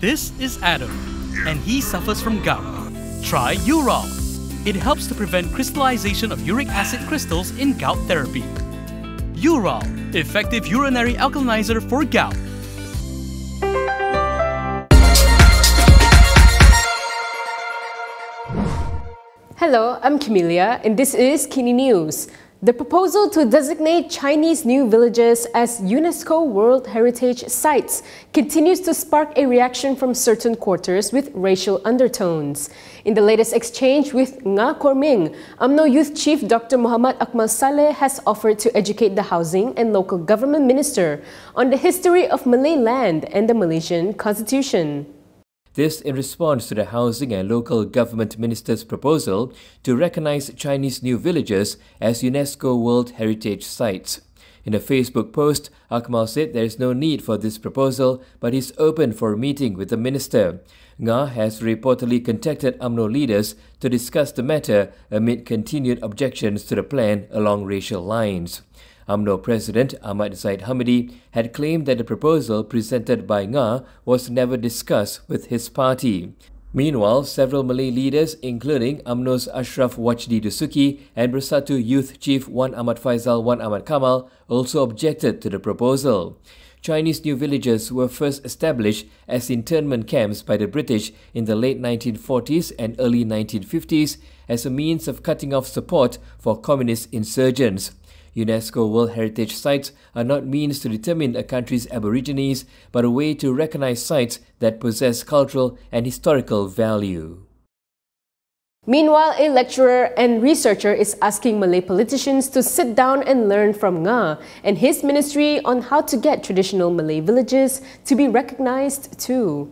This is Adam, and he suffers from gout. Try Urol. It helps to prevent crystallization of uric acid crystals in gout therapy. Urol, effective urinary alkalinizer for gout. Hello, I'm Camelia, and this is Kini News. The proposal to designate Chinese new villages as UNESCO World Heritage Sites continues to spark a reaction from certain quarters with racial undertones. In the latest exchange with Ming, Umno Youth Chief Dr. Muhammad Akmal Salleh has offered to educate the housing and local government minister on the history of Malay land and the Malaysian constitution. This in response to the Housing and Local Government Minister's proposal to recognize Chinese new villages as UNESCO World Heritage Sites. In a Facebook post, Akmal said there is no need for this proposal, but he's open for a meeting with the minister. Nga has reportedly contacted UMNO leaders to discuss the matter amid continued objections to the plan along racial lines. UMNO President Ahmad Zaid Hamidi had claimed that the proposal presented by Nga was never discussed with his party. Meanwhile, several Malay leaders, including UMNO's Ashraf Wajdi Dusuki and Bersatu Youth Chief Wan Ahmad Faisal Wan Ahmad Kamal, also objected to the proposal. Chinese new villages were first established as internment camps by the British in the late 1940s and early 1950s as a means of cutting off support for communist insurgents. UNESCO World Heritage Sites are not means to determine a country's aborigines, but a way to recognize sites that possess cultural and historical value. Meanwhile, a lecturer and researcher is asking Malay politicians to sit down and learn from Nga and his ministry on how to get traditional Malay villages to be recognized too.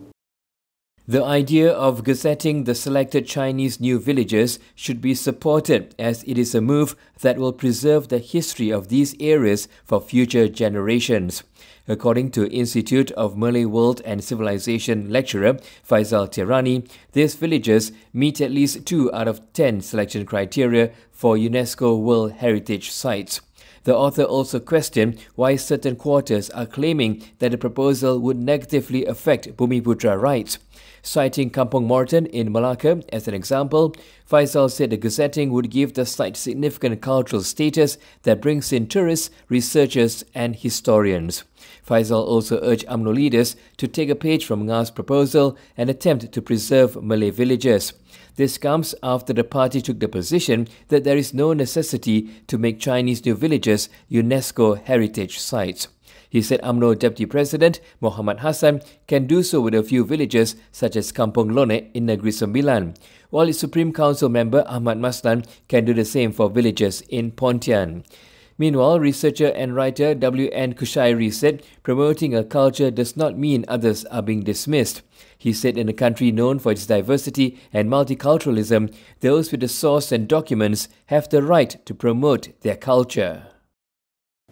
The idea of gazetting the selected Chinese new villages should be supported, as it is a move that will preserve the history of these areas for future generations. According to Institute of Malay World and Civilisation lecturer Faisal Tehrani, these villages meet at least 2 out of 10 selection criteria for UNESCO World Heritage Sites. The author also questioned why certain quarters are claiming that the proposal would negatively affect Bumiputra rights. Citing Kampung Morton in Malacca as an example, Faisal said the gazetting would give the site significant cultural status that brings in tourists, researchers and historians. Faisal also urged UMNO leaders to take a page from Nga's proposal and attempt to preserve Malay villages. This comes after the party took the position that there is no necessity to make Chinese new villages UNESCO heritage sites. He said UMNO Deputy President Muhammad Hassan can do so with a few villages such as Kampung Lone in Negeri Sembilan, while its Supreme Council member Ahmad Maslan can do the same for villages in Pontian. Meanwhile, researcher and writer W.N. Kushairi said promoting a culture does not mean others are being dismissed. He said in a country known for its diversity and multiculturalism, those with the source and documents have the right to promote their culture.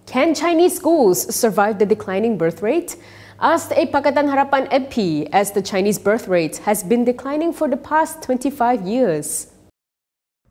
Can Chinese schools survive the declining birth rate? Asked a Pakatan Harapan MP, as the Chinese birth rate has been declining for the past 25 years.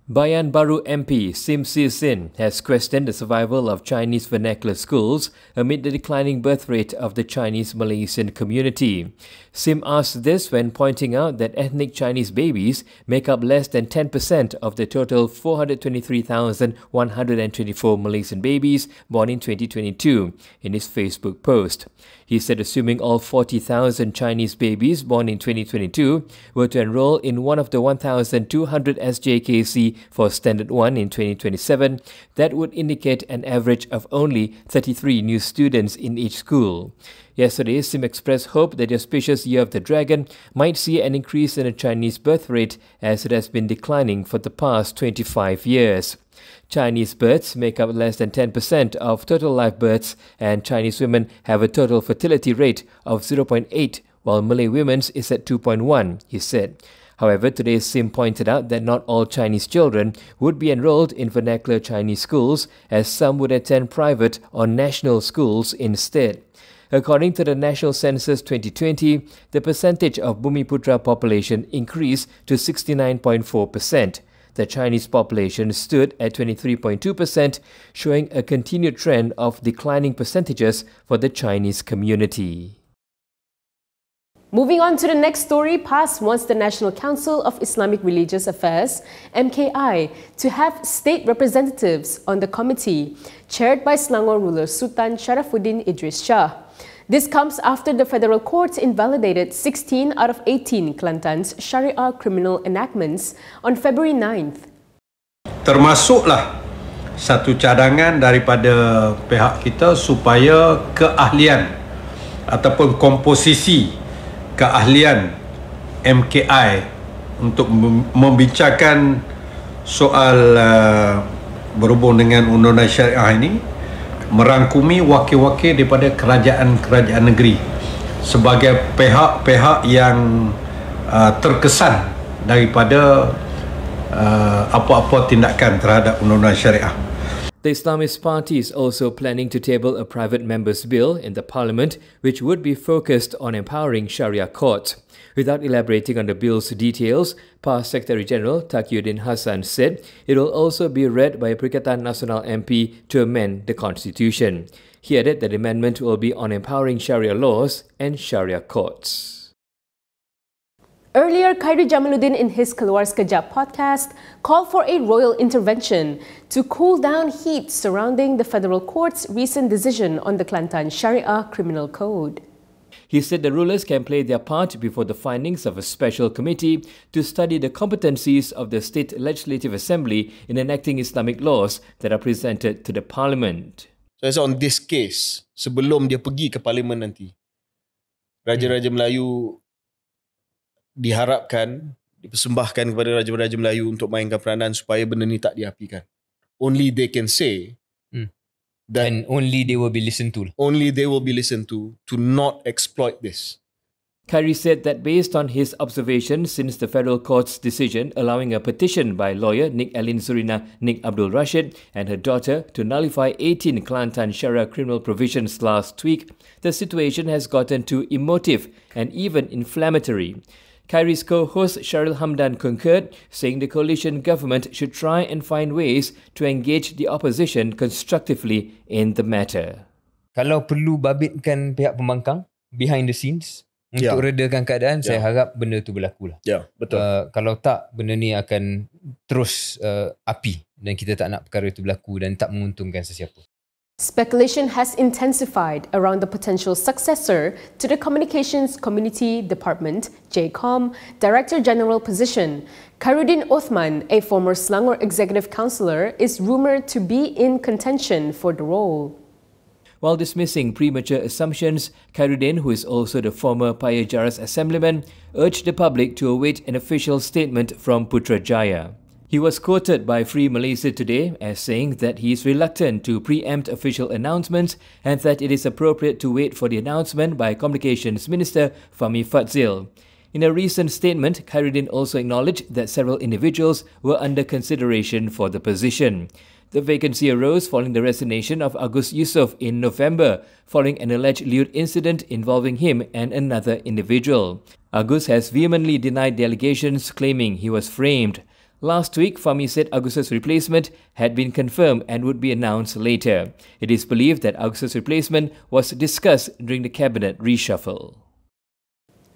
Bayan Baru MP Sim Si Sin has questioned the survival of Chinese vernacular schools amid the declining birth rate of the Chinese Malaysian community. Sim asked this when pointing out that ethnic Chinese babies make up less than 10% of the total 423,124 Malaysian babies born in 2022 in his Facebook post. He said assuming all 40,000 Chinese babies born in 2022 were to enroll in one of the 1,200 SJKC for Standard 1 in 2027, that would indicate an average of only 33 new students in each school. Yesterday, Sim expressed hope that the auspicious Year of the Dragon might see an increase in the Chinese birth rate as it has been declining for the past 25 years. Chinese births make up less than 10% of total live births, and Chinese women have a total fertility rate of 0.8, while Malay women's is at 2.1, he said. However, today Sim pointed out that not all Chinese children would be enrolled in vernacular Chinese schools, as some would attend private or national schools instead. According to the National Census 2020, the percentage of Bumiputra population increased to 69.4%. The Chinese population stood at 23.2%, showing a continued trend of declining percentages for the Chinese community. Moving on to the next story, PAS wants the National Council of Islamic Religious Affairs, MKI, to have state representatives on the committee, chaired by Selangor ruler Sultan Sharafuddin Idris Shah. This comes after the federal court invalidated 16 out of 18 Kelantan's Sharia criminal enactments on February 9th. Termasuklah satu cadangan daripada pihak kita supaya keahlian ataupun komposisi keahlian MKI untuk membincangkan soal berhubung dengan undang-undang syariah ini, merangkumi wakil-wakil daripada kerajaan-kerajaan negeri sebagai pihak-pihak yang terkesan daripada apa-apa tindakan terhadap undang-undang syariah. The Islamist party is also planning to table a private member's bill in the parliament which would be focused on empowering Sharia courts. Without elaborating on the bill's details, PAS Secretary General Taqiyuddin Hassan said it will also be read by a Perikatan Nasional MP to amend the constitution. He added that the amendment will be on empowering Sharia laws and Sharia courts. Earlier, Khairi Jamaluddin in his Keluar Sekejap podcast called for a royal intervention to cool down heat surrounding the federal court's recent decision on the Kelantan Sharia Criminal Code. He said the rulers can play their part before the findings of a special committee to study the competencies of the State Legislative Assembly in enacting Islamic laws that are presented to the Parliament. So on this case, sebelum dia pergi ke Parlimen nanti, Raja-Raja Melayu diharapkan, dipersembahkan kepada Raja-Raja Melayu untuk mainkan peranan supaya benda ni tak diapikan. Only they can say that, and only they will be listened to. Only they will be listened to not exploit this. Khairi said that based on his observations since the federal court's decision allowing a petition by lawyer Nik Alin Surina Nik Abdul Rashid and her daughter to nullify 18 Kelantan Sharia criminal provisions last week, the situation has gotten too emotive and even inflammatory. Khairi's co-host Sharil Hamdan concurred, saying the coalition government should try and find ways to engage the opposition constructively in the matter. Kalau perlu babitkan pihak pembangkang behind the scenes untuk redakan keadaan, saya harap benda tu berlaku lah. Ya, betul. Kalau tak, benda ni akan terus api dan kita tak nak perkara itu berlaku dan tak menguntungkan sesiapa. Speculation has intensified around the potential successor to the Communications Community Department, JCOM, Director General position. Khairuddin Othman, a former Selangor Executive Councillor, is rumoured to be in contention for the role. While dismissing premature assumptions, Khairuddin, who is also the former Paya Jaras Assemblyman, urged the public to await an official statement from Putrajaya. He was quoted by Free Malaysia Today as saying that he is reluctant to preempt official announcements and that it is appropriate to wait for the announcement by Communications Minister Fahmi Fadzil. In a recent statement, Khairuddin also acknowledged that several individuals were under consideration for the position. The vacancy arose following the resignation of Agus Yusof in November, following an alleged lewd incident involving him and another individual. Agus has vehemently denied the allegations, claiming he was framed. Last week, Fahmi said Agus's replacement had been confirmed and would be announced later. It is believed that Agus's replacement was discussed during the cabinet reshuffle.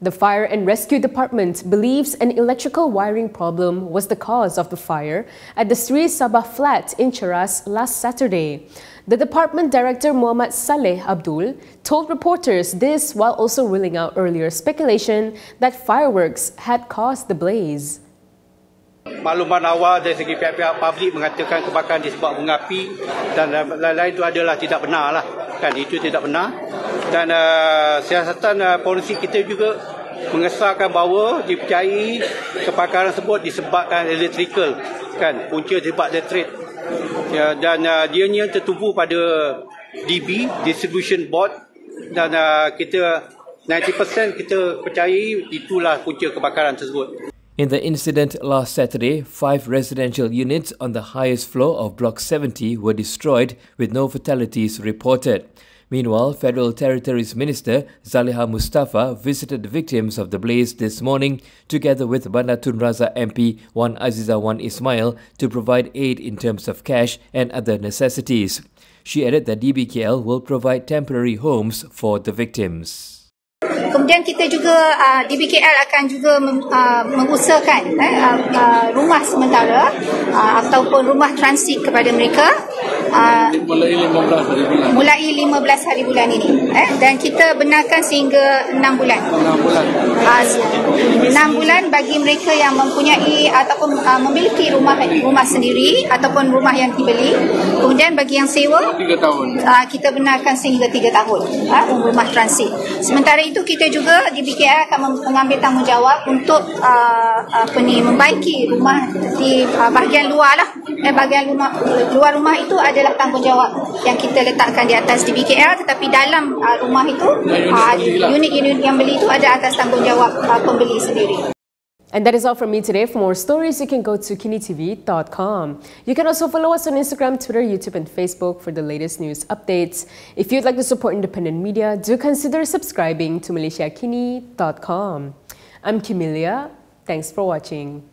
The Fire and Rescue Department believes an electrical wiring problem was the cause of the fire at the Sri Sabah flat in Cheras last Saturday. The department director Muhammad Saleh Abdul told reporters this while also ruling out earlier speculation that fireworks had caused the blaze. Makluman awal dari segi pihak-pihak publik mengatakan kebakaran disebabkan bunga api dan lain-lain itu adalah tidak benar lah. Kan itu tidak benar. Dan siasatan polisi kita juga mengesahkan bahawa dipercayai kebakaran tersebut disebabkan electrical, kan, punca sebab elektrik. Ya, dan dianya tertumpu pada DB distribution board dan kita 90% kita percayai itulah punca kebakaran tersebut. In the incident last Saturday, 5 residential units on the highest floor of Block 70 were destroyed with no fatalities reported. Meanwhile, Federal Territories Minister Zaliha Mustafa visited the victims of the blaze this morning together with Bandar Tun Razak MP Wan Aziza Wan Ismail to provide aid in terms of cash and other necessities. She added that DBKL will provide temporary homes for the victims. Kemudian kita juga DBKL akan juga mengusahakan rumah sementara ataupun rumah transit kepada mereka mulai 15 hari bulan ini, dan kita benarkan sehingga 6 bulan. 6 bulan bagi mereka yang mempunyai ataupun memiliki rumah sendiri ataupun rumah yang dibeli. Kemudian bagi yang sewa 3 tahun. Kita benarkan sehingga 3 tahun rumah transit. Sementara itu kita juga di BKL akan mengambil tanggungjawab untuk membaiki rumah di bahagian luar lah. Bahagian luar rumah itu adalah tanggungjawab yang kita letakkan di atas di BKL, tetapi dalam rumah itu unit-unit yang beli itu ada atas tanggungjawab pembeli sendiri. And that is all from me today. For more stories, you can go to Kinitv.com. You can also follow us on Instagram, Twitter, YouTube, and Facebook for the latest news updates. If you'd like to support independent media, do consider subscribing to MalaysiaKini.com. I'm Kimilia. Thanks for watching.